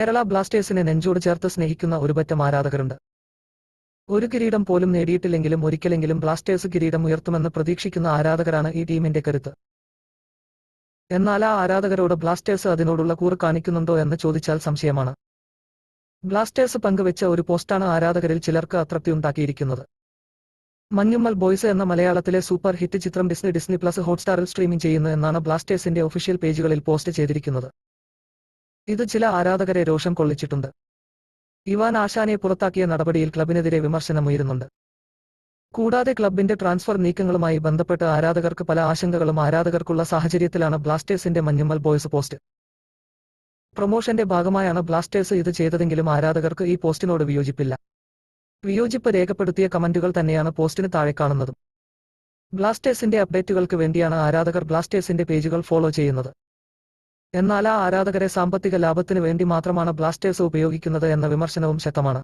കേരള ബ്ലാസ്റ്റേഴ്സിനെ നെഞ്ചോട് ചേർത്ത് സ്നേഹിക്കുന്ന ഒരുപറ്റം ആരാധകരുണ്ട്. ഒരു കിരീടം പോലും നേടിയിട്ടില്ലെങ്കിലും ഒരിക്കലെങ്കിലും ബ്ലാസ്റ്റേഴ്സ് കിരീടം ഉയർത്തുമെന്ന് പ്രതീക്ഷിക്കുന്ന ആരാധകരാണ് ഈ ടീമിന്റെ കരുത്ത്. എന്നാൽ ആ ആരാധകരോട് ബ്ലാസ്റ്റേഴ്സ് അതിനോടുള്ള കൂറ് കാണിക്കുന്നുണ്ടോ എന്ന് ചോദിച്ചാൽ സംശയമാണ്. ബ്ലാസ്റ്റേഴ്സ് പങ്കുവെച്ച ഒരു പോസ്റ്റാണ് ആരാധകരിൽ ചിലർക്ക് അതൃപ്തിയുണ്ടാക്കിയിരിക്കുന്നത്. മഞ്ഞുമ്മൽ ബോയ്സ് എന്ന മലയാളത്തിലെ സൂപ്പർ ഹിറ്റ് ചിത്രം ഡിസ്നി പ്ലസ് ഹോട്ട്സ്റ്റാറിൽ സ്ട്രീമിംഗ് ചെയ്യുന്നു എന്നാണ് ബ്ലാസ്റ്റേഴ്സിന്റെ ഒഫീഷ്യൽ പേജുകളിൽ പോസ്റ്റ് ചെയ്തിരിക്കുന്നത്. ഇത് ചില ആരാധകരെ രോഷം കൊള്ളിച്ചിട്ടുണ്ട്. ഇവാൻ ആശാനെ പുറത്താക്കിയ നടപടിയിൽ ക്ലബിനെതിരെ വിമർശനമുയരുന്നുണ്ട്. കൂടാതെ ക്ലബിന്റെ ട്രാൻസ്ഫർ നീക്കങ്ങളുമായി ബന്ധപ്പെട്ട് ആരാധകർക്ക് പല ആശങ്കകളും ആരാധകർക്കുള്ള സാഹചര്യത്തിലാണ് ബ്ലാസ്റ്റേഴ്സിന്റെ മഞ്ഞുമ്മൽ ബോയ്സ് പോസ്റ്റ്. പ്രൊമോഷന്റെ ഭാഗമായാണ് ബ്ലാസ്റ്റേഴ്സ് ഇത് ചെയ്തതെങ്കിലും ആരാധകർക്ക് ഈ പോസ്റ്റിനോട് വിയോജിപ്പില്ല. വിയോജിപ്പ് രേഖപ്പെടുത്തിയ കമന്റുകൾ തന്നെയാണ് പോസ്റ്റിന് താഴെ കാണുന്നതും. ബ്ലാസ്റ്റേഴ്സിന്റെ അപ്ഡേറ്റുകൾക്ക് വേണ്ടിയാണ് ആരാധകർ ബ്ലാസ്റ്റേഴ്സിന്റെ പേജുകൾ ഫോളോ ചെയ്യുന്നത്. എന്നാൽ ആ ആരാധകരെ സാമ്പത്തിക ലാഭത്തിന് വേണ്ടി മാത്രമാണ് ബ്ലാസ്റ്റേഴ്സ് ഉപയോഗിക്കുന്നത് എന്ന വിമർശനവും ശക്തമാണ്.